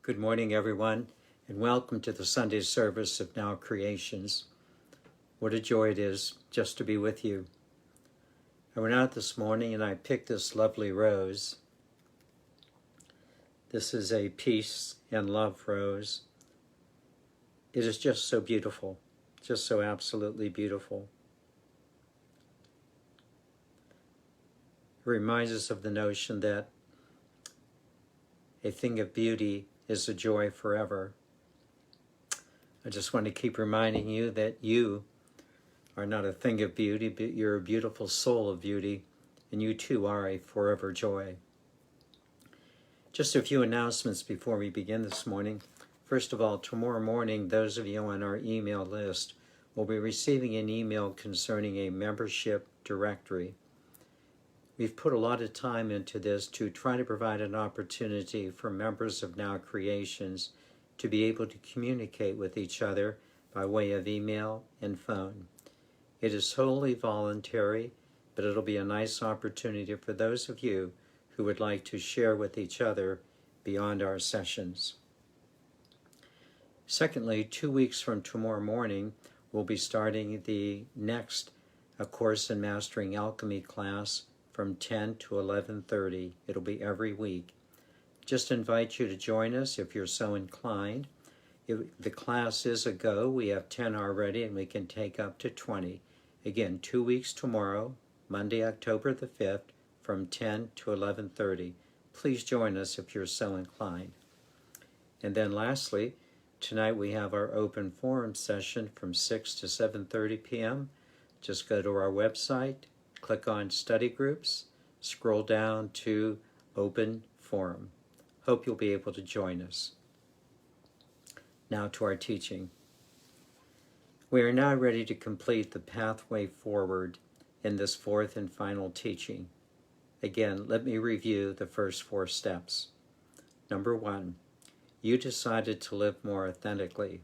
Good morning, everyone, and welcome to the Sunday service of Now Creations. What a joy it is just to be with you. I went out this morning and I picked this lovely rose. This is a peace and love rose. It is just so beautiful, just so absolutely beautiful. It reminds us of the notion that a thing of beauty is a joy forever. I just want to keep reminding you that you are not a thing of beauty, but you're a beautiful soul of beauty, and you too are a forever joy. Just a few announcements before we begin this morning. First of all, tomorrow morning, those of you on our email list will be receiving an email concerning a membership directory. We've put a lot of time into this to try to provide an opportunity for members of Now Creations to be able to communicate with each other by way of email and phone. It is wholly voluntary, but it'll be a nice opportunity for those of you who would like to share with each other beyond our sessions. Secondly, 2 weeks from tomorrow morning, we'll be starting the next A Course in Mastering Alchemy class from 10 to 11:30. It'll be every week. Just invite you to join us if you're so inclined. If the class is a go, we have 10 already and we can take up to 20. Again, 2 weeks tomorrow, Monday, October the 5th, from 10 to 11:30. Please join us if you're so inclined. And then lastly, tonight we have our open forum session from 6 to 7:30 p.m. Just go to our website, click on Study Groups, scroll down to Open Forum. Hope you'll be able to join us. Now to our teaching. We are now ready to complete the pathway forward in this fourth and final teaching. Again, let me review the first 4 steps. Number 1, you decided to live more authentically,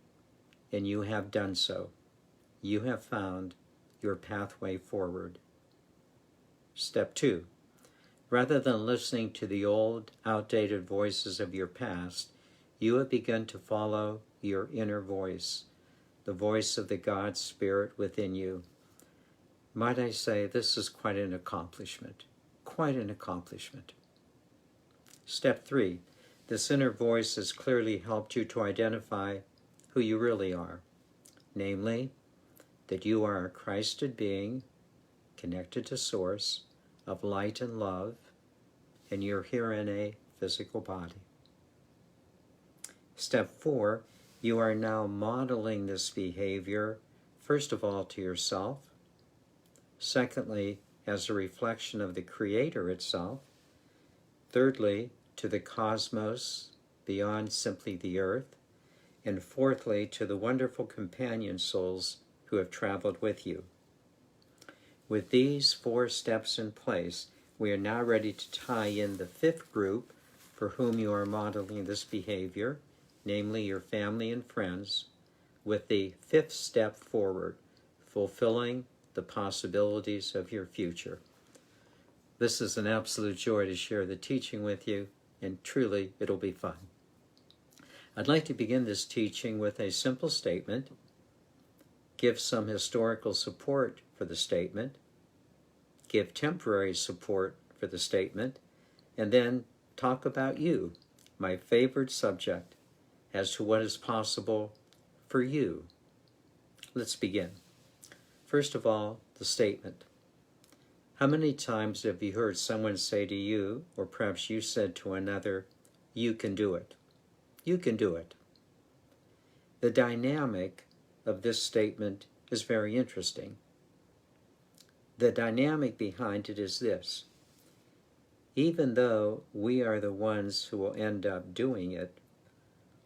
and you have done so. You have found your pathway forward. Step 2, rather than listening to the old, outdated voices of your past, you have begun to follow your inner voice, the voice of the God Spirit within you. Might I say, this is quite an accomplishment. Quite an accomplishment. Step 3, this inner voice has clearly helped you to identify who you really are, namely, that you are a Christed being, connected to Source, of light and love, and you're here in a physical body. Step 4, you are now modeling this behavior, first of all, to yourself, secondly, as a reflection of the Creator itself, thirdly, to the cosmos beyond simply the earth, and fourthly, to the wonderful companion souls who have traveled with you. With these 4 steps in place, we are now ready to tie in the 5th group for whom you are modeling this behavior, namely your family and friends, with the 5th step forward, fulfilling the possibilities of your future. This is an absolute joy to share the teaching with you, and truly it'll be fun. I'd like to begin this teaching with a simple statement, give some historical support for the statement, give temporary support for the statement, and then talk about you, my favorite subject, as to what is possible for you. Let's begin. First of all, the statement. How many times have you heard someone say to you, or perhaps you said to another, you can do it? You can do it. The dynamic of this statement is very interesting. The dynamic behind it is this. Even though we are the ones who will end up doing it,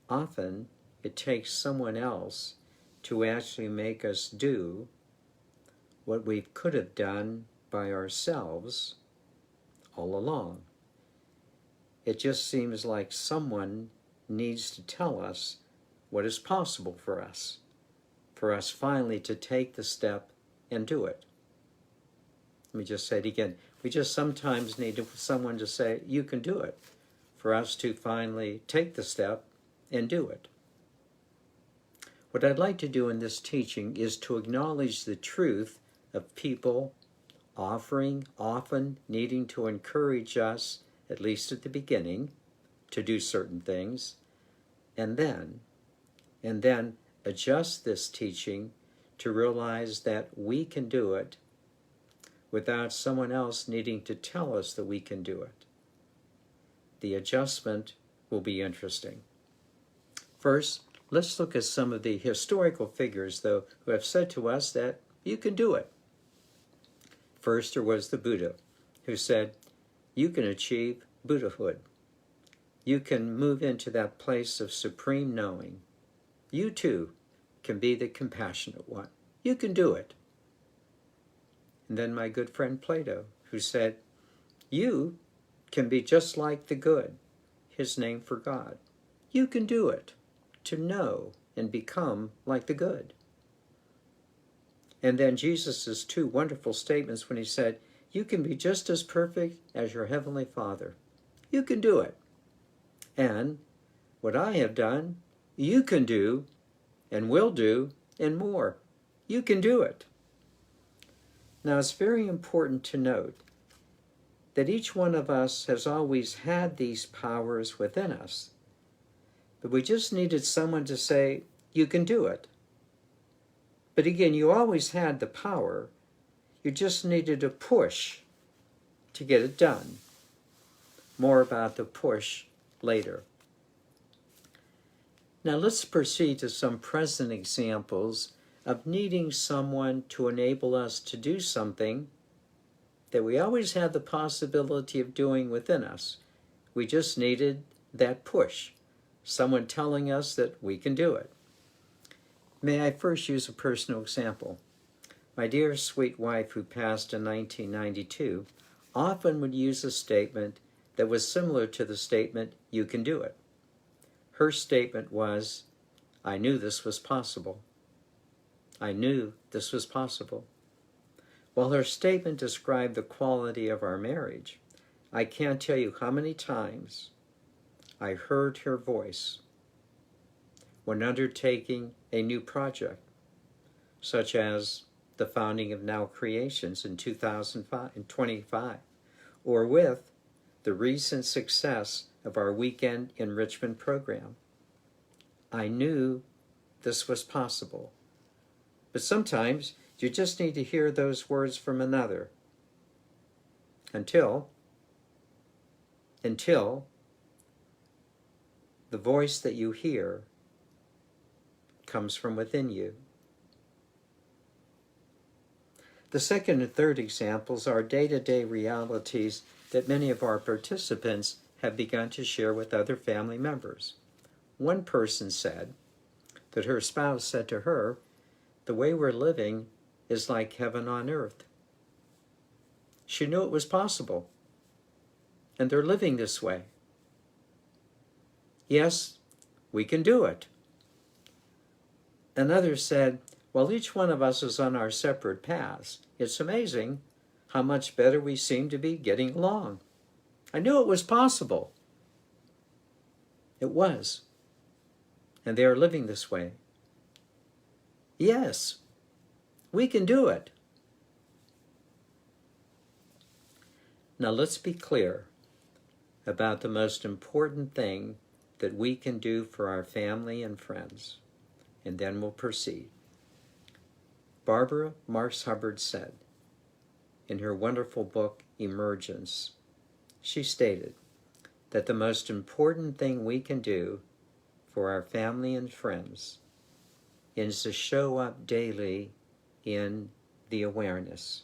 often it takes someone else to actually make us do what we could have done by ourselves all along. It just seems like someone needs to tell us what is possible for us finally to take the step and do it. Let me just say it again. We just sometimes need someone to say, you can do it, for us to finally take the step and do it. What I'd like to do in this teaching is to acknowledge the truth of people often needing to encourage us, at least at the beginning, to do certain things, and then adjust this teaching to realize that we can do it without someone else needing to tell us that we can do it. The adjustment will be interesting. First, let's look at some of the historical figures, though, who have said to us that you can do it. First, there was the Buddha, who said, you can achieve Buddhahood. You can move into that place of supreme knowing. You too can be the compassionate one. You can do it. And then my good friend Plato, who said, you can be just like the good, his name for God. You can do it, to know and become like the good. And then Jesus' two wonderful statements when he said, you can be just as perfect as your heavenly Father. You can do it. And what I have done, you can do and will do and more. You can do it. Now, it's very important to note that each one of us has always had these powers within us, but we just needed someone to say, you can do it. But again, you always had the power. You just needed a push to get it done. More about the push later. Now let's proceed to some present examples of needing someone to enable us to do something that we always had the possibility of doing within us. We just needed that push, someone telling us that we can do it. May I first use a personal example? My dear sweet wife, who passed in 1992, often would use a statement that was similar to the statement, you can do it. Her statement was, I knew this was possible. I knew this was possible. While her statement described the quality of our marriage, I can't tell you how many times I heard her voice when undertaking a new project, such as the founding of Now Creations in 2025, or with the recent success of our weekend enrichment program. I knew this was possible. But sometimes you just need to hear those words from another until the voice that you hear comes from within you. The second and third examples are day-to-day realities that many of our participants have begun to share with other family members. One person said that her spouse said to her, the way we're living is like heaven on earth. She knew it was possible, and they're living this way. Yes, we can do it. Another said, while each one of us is on our separate paths, it's amazing how much better we seem to be getting along. I knew it was possible. It was. And they are living this way. Yes, we can do it. Now let's be clear about the most important thing that we can do for our family and friends, and then we'll proceed. Barbara Marx Hubbard said in her wonderful book, Emergence, she stated that the most important thing we can do for our family and friends is to show up daily in the awareness,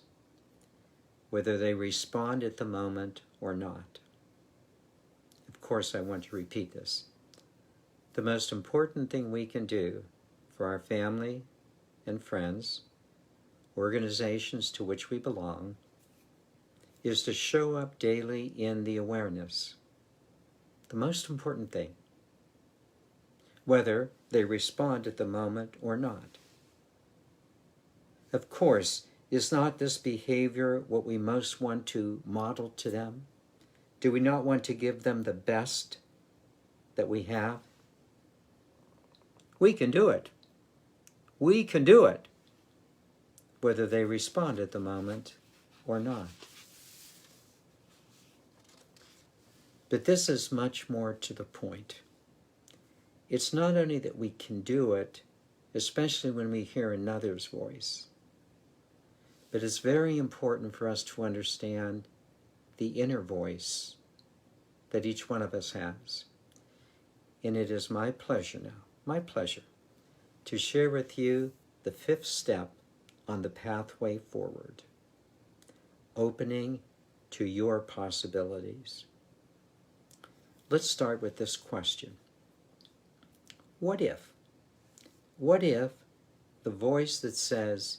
whether they respond at the moment or not. Of course, I want to repeat this. The most important thing we can do for our family and friends, organizations to which we belong, is to show up daily in the awareness. The most important thing, whether they respond at the moment or not. Of course, is not this behavior what we most want to model to them? Do we not want to give them the best that we have? We can do it. We can do it. Whether they respond at the moment or not. But this is much more to the point. It's not only that we can do it, especially when we hear another's voice, but it's very important for us to understand the inner voice that each one of us has. And it is my pleasure now, my pleasure, to share with you the 5th step on the pathway forward, opening to your possibilities. Let's start with this question. What if? What if the voice that says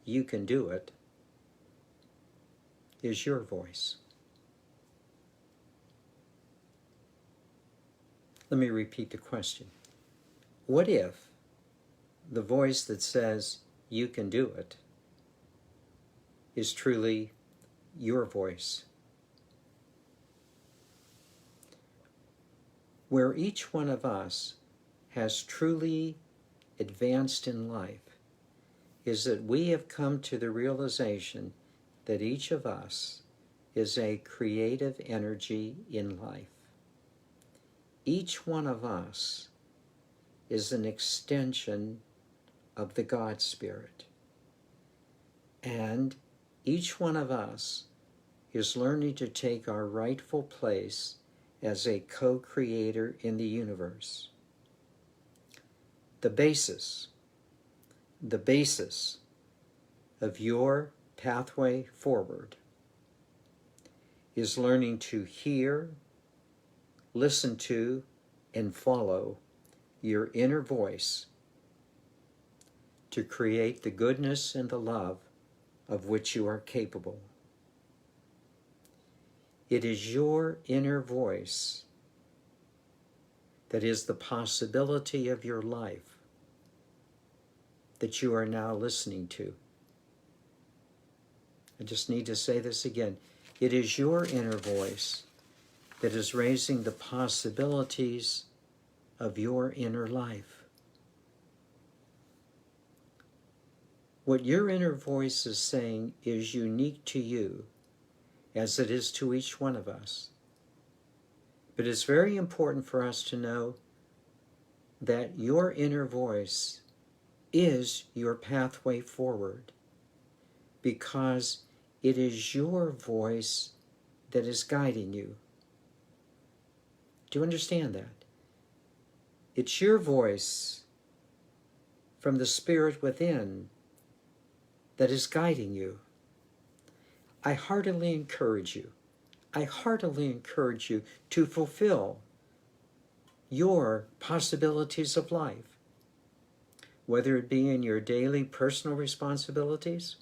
you can do it is your voice? Let me repeat the question. What if the voice that says you can do it is truly your voice? Where each one of us has truly advanced in life is that we have come to the realization that each of us is a creative energy in life. Each one of us is an extension of the God Spirit. And each one of us is learning to take our rightful place as a co-creator in the universe. The basis of your pathway forward is learning to hear, listen to, and follow your inner voice to create the goodness and the love of which you are capable. It is your inner voice that is the possibility of your life that you are now listening to. I just need to say this again. It is your inner voice that is raising the possibilities of your inner life. What your inner voice is saying is unique to you, as it is to each one of us. But it's very important for us to know that your inner voice is your pathway forward, because it is your voice that is guiding you. Do you understand that? It's your voice from the Spirit within that is guiding you. I heartily encourage you to fulfill your possibilities of life, whether it be in your daily personal responsibilities,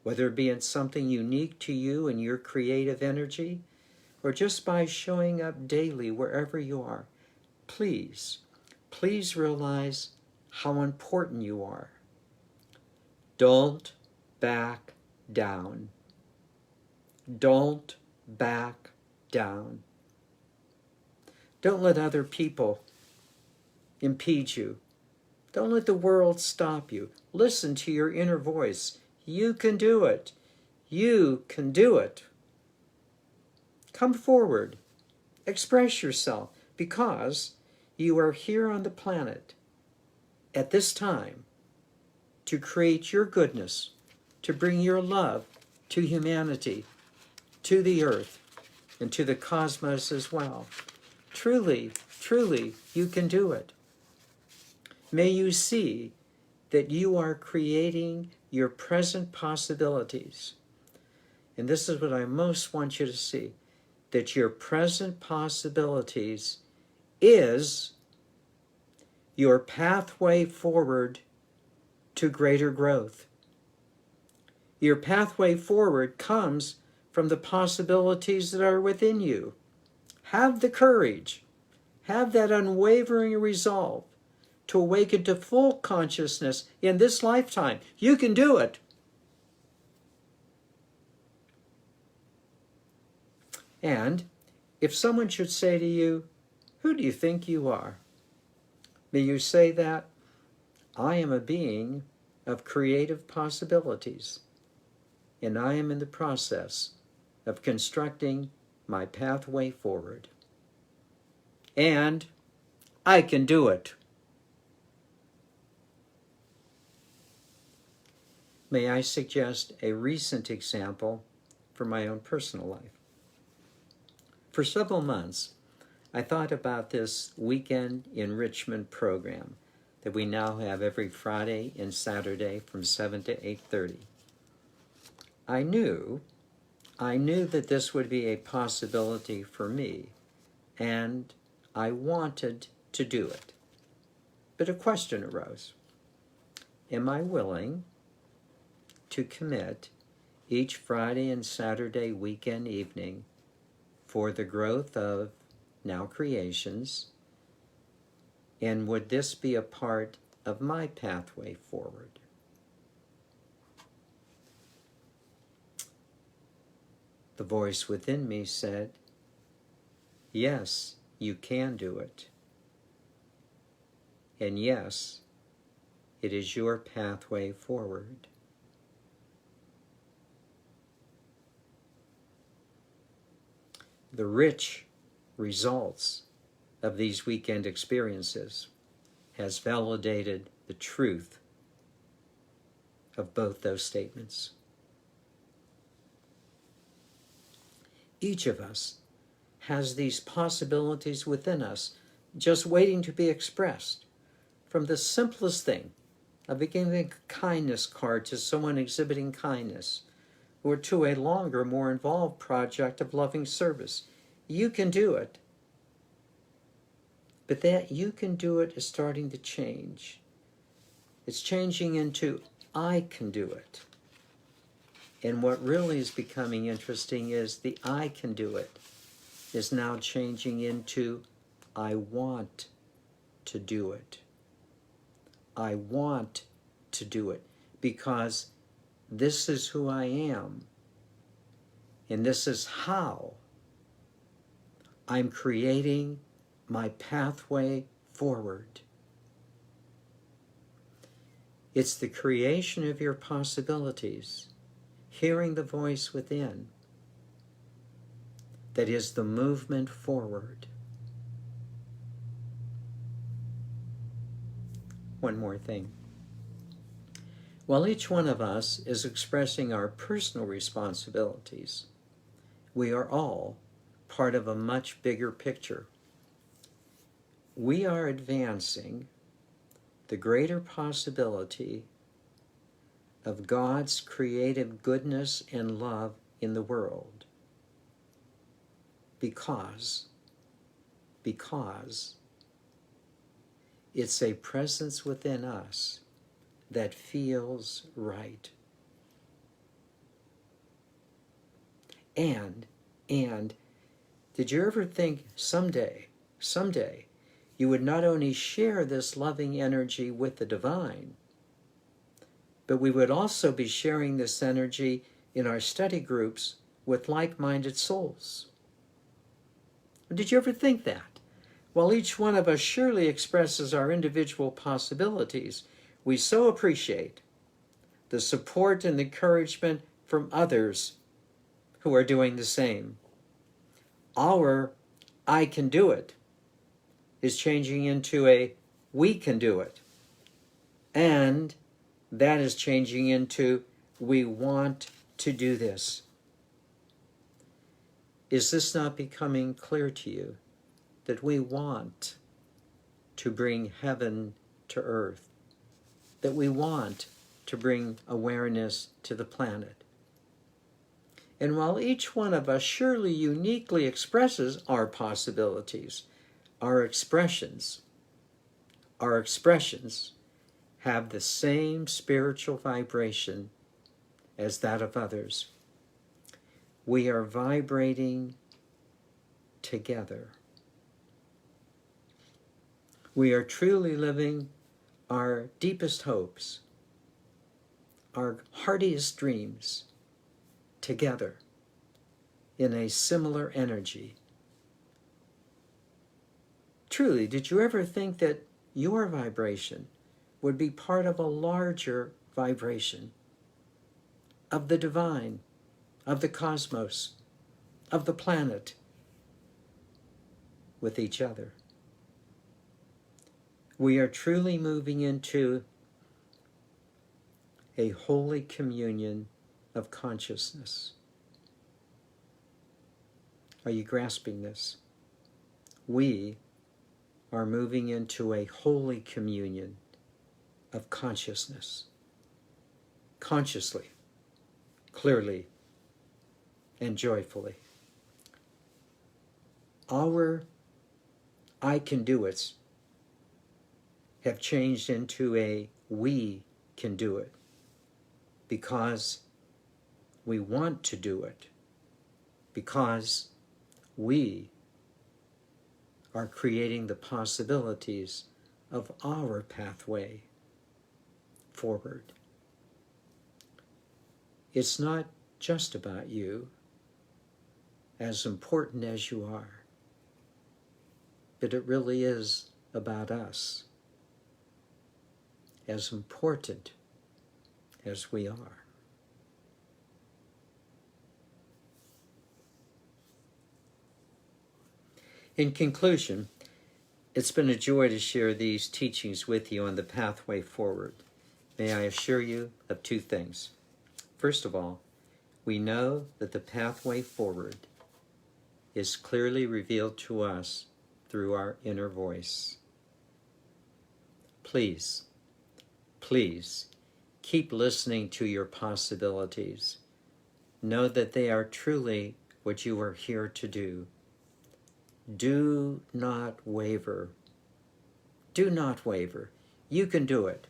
whether it be in something unique to you and your creative energy, or just by showing up daily wherever you are. Please realize how important you are. Don't back down. Don't back down. Don't let other people impede you. Don't let the world stop you. Listen to your inner voice. You can do it. You can do it. Come forward. Express yourself, because you are here on the planet at this time to create your goodness, to bring your love to humanity, to the earth, and to the cosmos as well. Truly, truly, you can do it. May you see that you are creating your present possibilities. And this is what I most want you to see, that your present possibilities is your pathway forward to greater growth. Your pathway forward comes from the possibilities that are within you. Have the courage, have that unwavering resolve to awaken to full consciousness in this lifetime. You can do it. And if someone should say to you, "Who do you think you are?" May you say that I am a being of creative possibilities, and I am in the process of constructing my pathway forward. And I can do it. May I suggest a recent example from my own personal life? For several months, I thought about this weekend enrichment program that we now have every Friday and Saturday from 7 to 8:30. I knew that this would be a possibility for me, and I wanted to do it. But a question arose. Am I willing to commit each Friday and Saturday weekend evening for the growth of now creations? And would this be a part of my pathway forward? The voice within me said, yes, you can do it. And yes, it is your pathway forward. The rich results of these weekend experiences has validated the truth of both those statements. Each of us has these possibilities within us just waiting to be expressed. From the simplest thing of giving a kindness card to someone exhibiting kindness, or to a longer, more involved project of loving service. You can do it. But that you can do it is starting to change. It's changing into I can do it. And what really is becoming interesting is the I can do it is now changing into I want to do it. I want to do it because this is who I am, and this is how I'm creating my pathway forward. It's the creation of your possibilities, hearing the voice within, that is the movement forward. One more thing. While each one of us is expressing our personal responsibilities, we are all part of a much bigger picture. We are advancing the greater possibility of God's creative goodness and love in the world because it's a presence within us that feels right. And did you ever think someday, you would not only share this loving energy with the divine, but we would also be sharing this energy in our study groups with like-minded souls? Did you ever think that? While each one of us surely expresses our individual possibilities, we so appreciate the support and encouragement from others who are doing the same. Our I can do it is changing into a we can do it. And that is changing into we want to do this. Is this not becoming clear to you that we want to bring heaven to earth? That we want to bring awareness to the planet? And while each one of us surely uniquely expresses our possibilities, our expressions have the same spiritual vibration as that of others. We are vibrating together. We are truly living our deepest hopes, our heartiest dreams together in a similar energy. Truly, did you ever think that your vibration would be part of a larger vibration of the divine, of the cosmos, of the planet, with each other. We are truly moving into a holy communion of consciousness. Are you grasping this? We are moving into a holy communion of consciousness. Consciously, clearly, and joyfully. Our I can do it's have changed into a we can do it because we want to do it, because we are creating the possibilities of our pathway forward. It's not just about you, as important as you are, but it really is about us, as important as we are. In conclusion, it's been a joy to share these teachings with you on the pathway forward. May I assure you of two things. First of all, we know that the pathway forward is clearly revealed to us through our inner voice. Please, please, keep listening to your possibilities. Know that they are truly what you are here to do. Do not waver. Do not waver. You can do it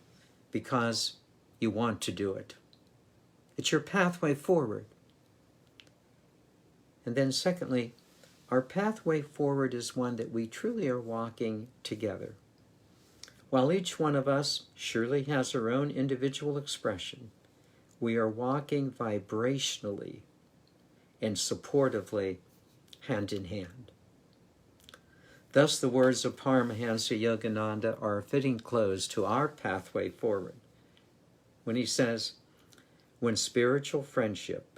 because you want to do it. It's your pathway forward. And then secondly, our pathway forward is one that we truly are walking together. While each one of us surely has our own individual expression, we are walking vibrationally and supportively hand in hand. Thus, the words of Paramahansa Yogananda are a fitting close to our pathway forward when he says, when spiritual friendship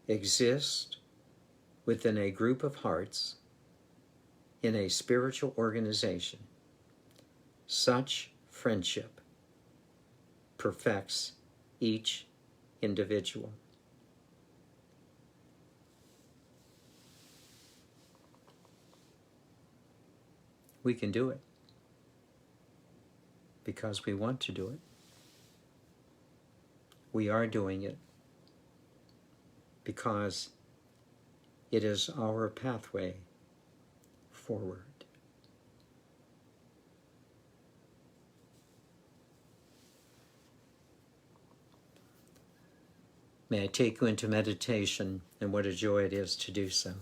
exists within a group of hearts in a spiritual organization, such friendship perfects each individual. We can do it because we want to do it. We are doing it because it is our pathway forward. May I take you into meditation, and what a joy it is to do so.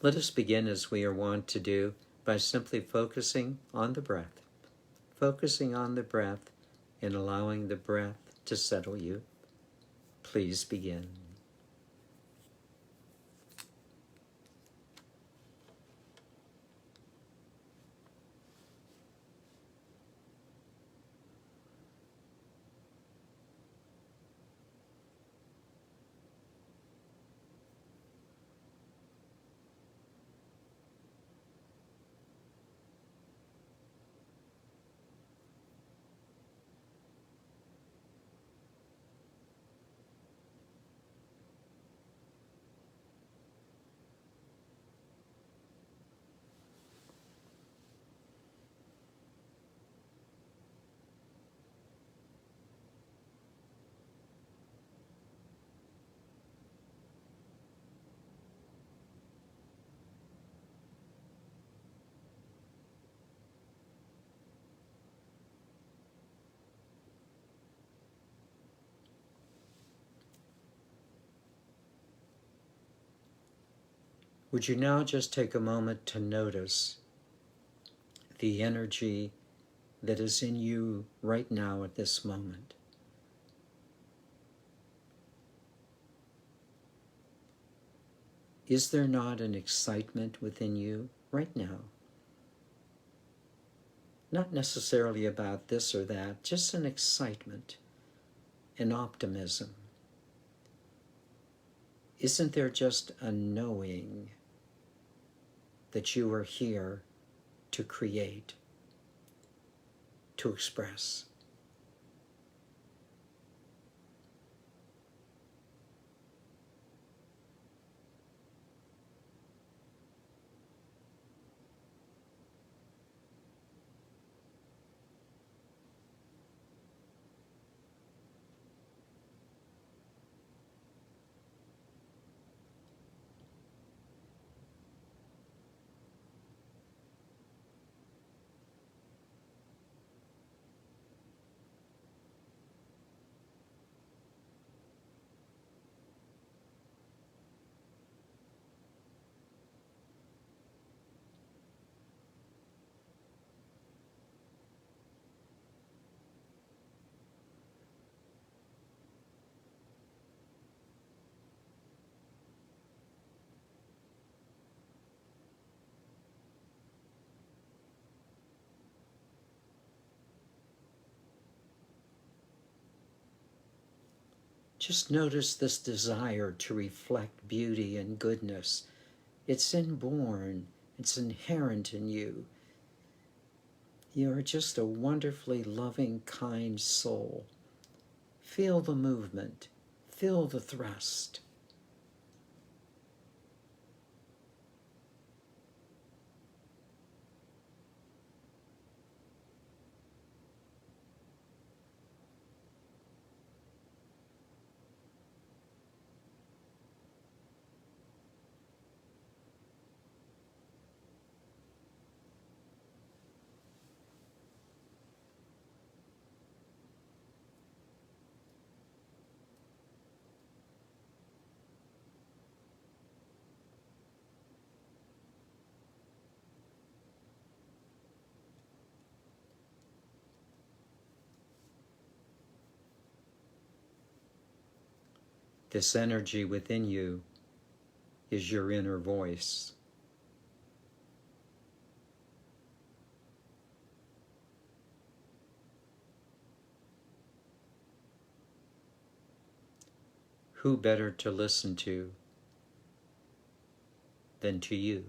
Let us begin as we are wont to do by simply focusing on the breath and allowing the breath to settle you. Please begin. Would you now just take a moment to notice the energy that is in you right now at this moment? Is there not an excitement within you right now? Not necessarily about this or that, just an excitement, an optimism. Isn't there just a knowing that you are here to create, to express? Just notice this desire to reflect beauty and goodness. It's inborn, it's inherent in you. You are just a wonderfully loving, kind soul. Feel the movement, feel the thrust. This energy within you is your inner voice. Who better to listen to than to you?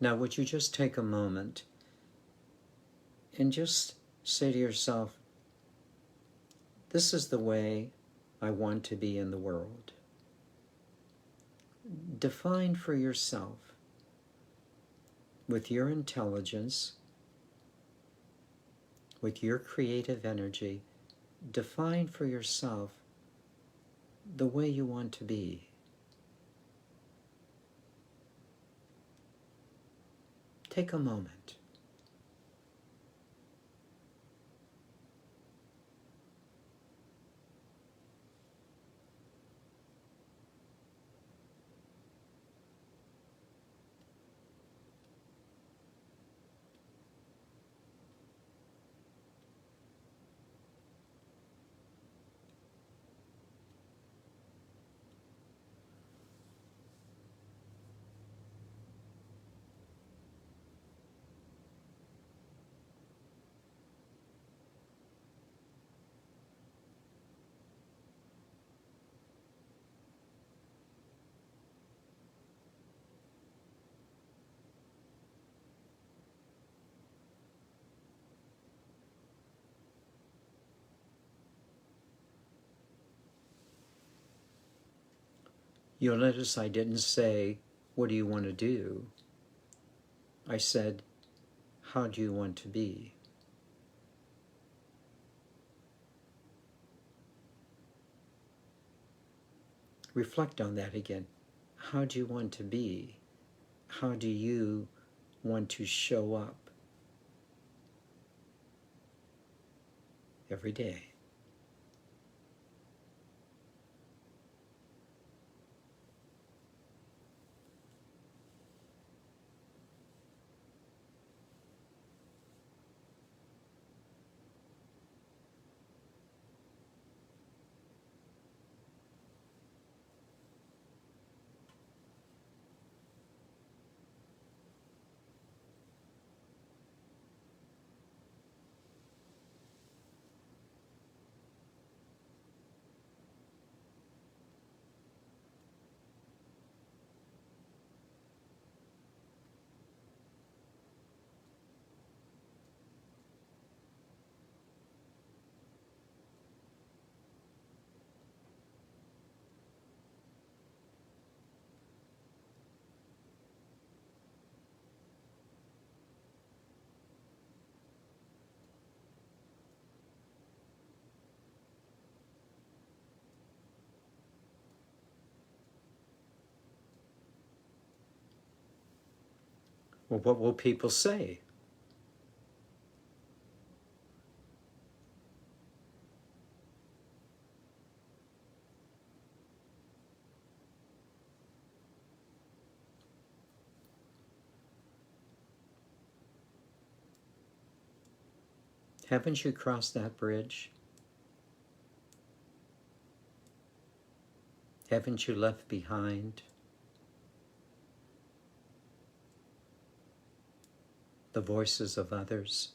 Now, would you just take a moment and just say to yourself, this is the way I want to be in the world. Define for yourself, with your intelligence, with your creative energy, define for yourself the way you want to be. Take a moment. You'll notice I didn't say, what do you want to do? I said, how do you want to be? Reflect on that again. How do you want to be? How do you want to show up every day? Well, what will people say? Haven't you crossed that bridge? Haven't you left behind the voices of others?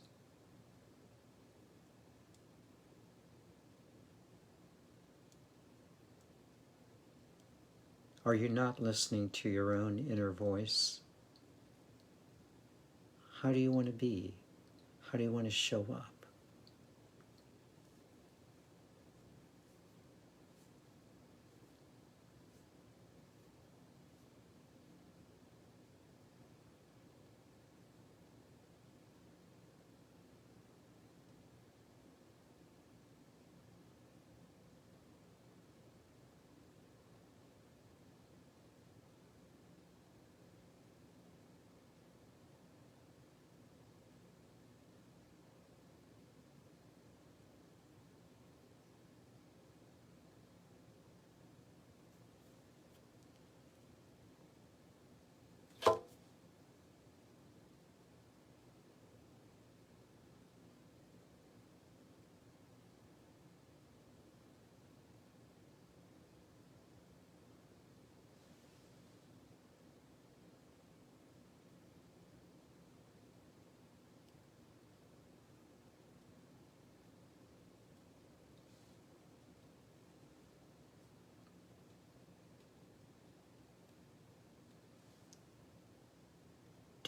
Are you not listening to your own inner voice? How do you want to be? How do you want to show up?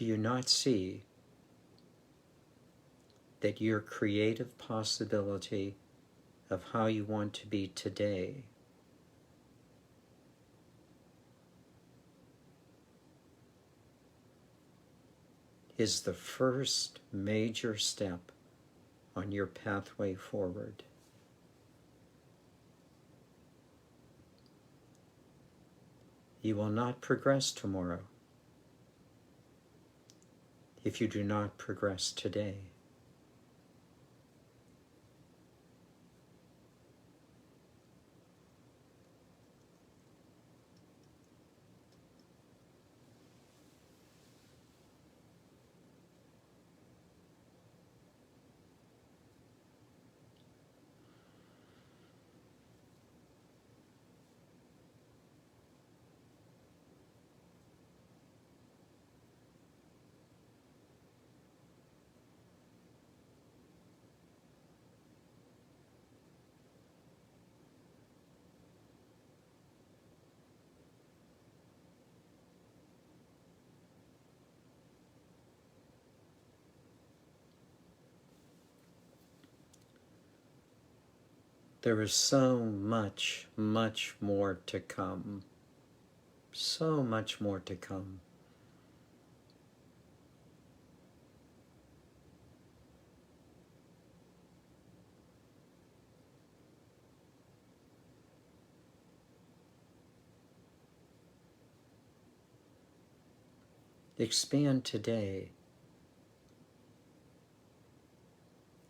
Do you not see that your creative possibility of how you want to be today is the first major step on your pathway forward? You will not progress tomorrow if you do not progress today. There is so much, much more to come. So much more to come. Expand today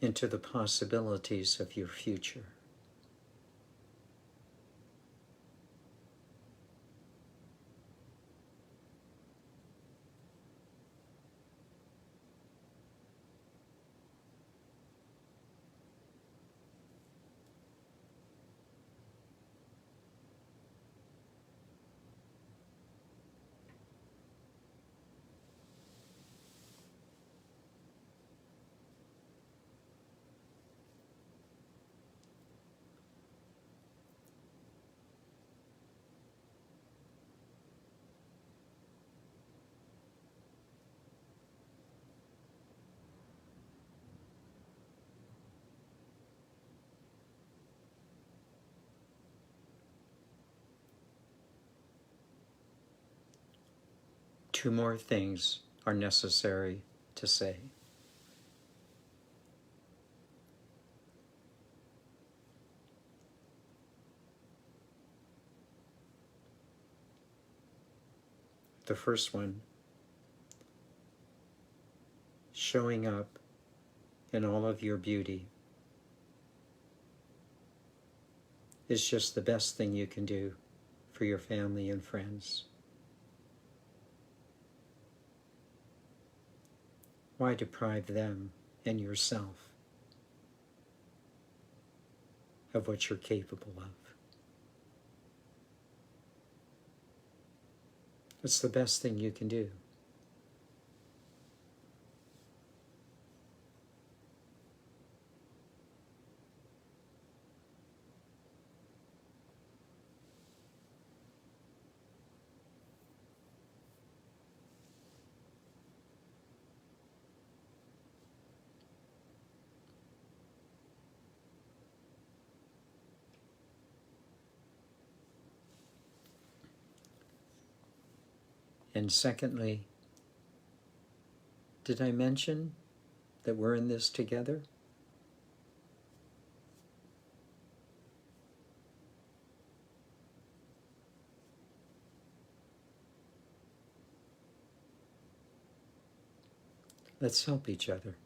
into the possibilities of your future. Two more things are necessary to say. The first one, showing up in all of your beauty, is just the best thing you can do for your family and friends. Why deprive them and yourself of what you're capable of? It's the best thing you can do. And secondly, did I mention that we're in this together? Let's help each other.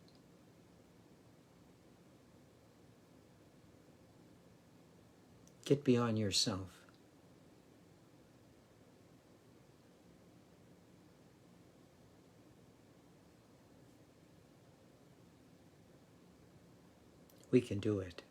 Get beyond yourself. We can do it.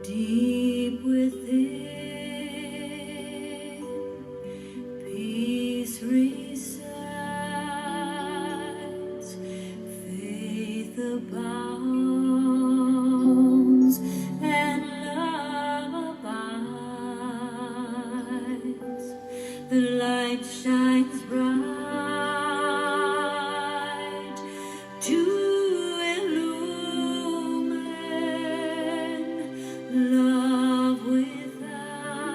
Deep within, peace resides, faith abounds, and love abides. The light shines bright to illumine love without.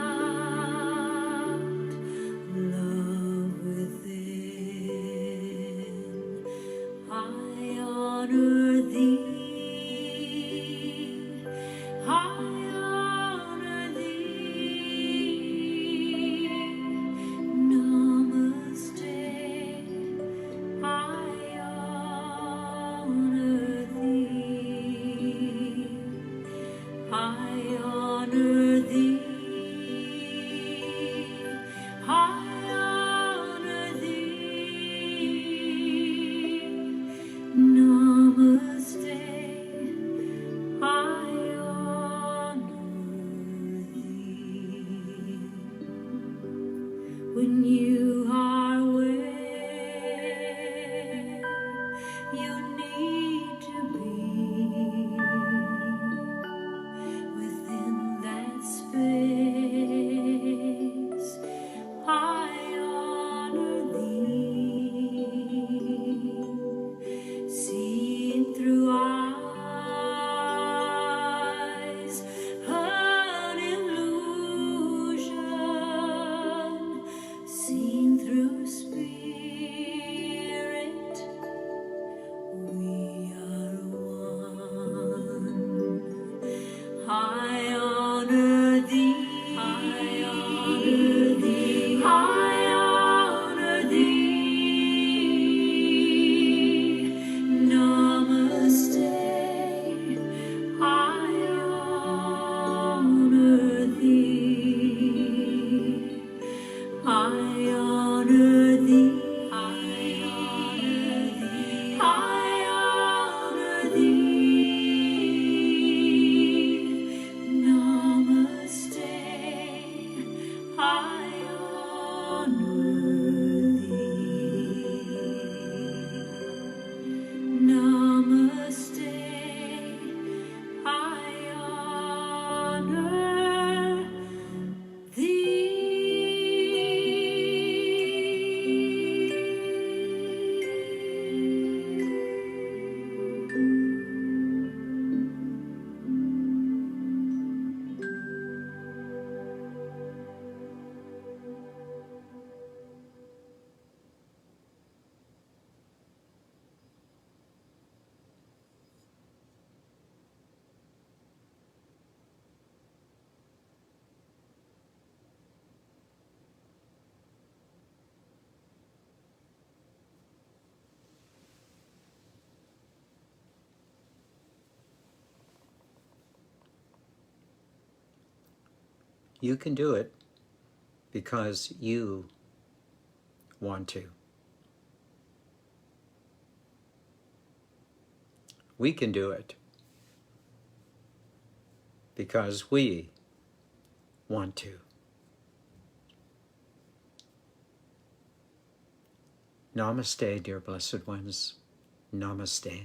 when you are where you need to be, within that space I honor thee, seen through eyes an illusion, seen through spirit, we are one. I honor thee, I honor thee, I honor thee. Namaste, I honor thee. I honor thee, I honor thee, I honor thee. Namaste, I honor thee. Namaste, I honor thee. You can do it because you want to. We can do it because we want to. Namaste, dear blessed ones. Namaste.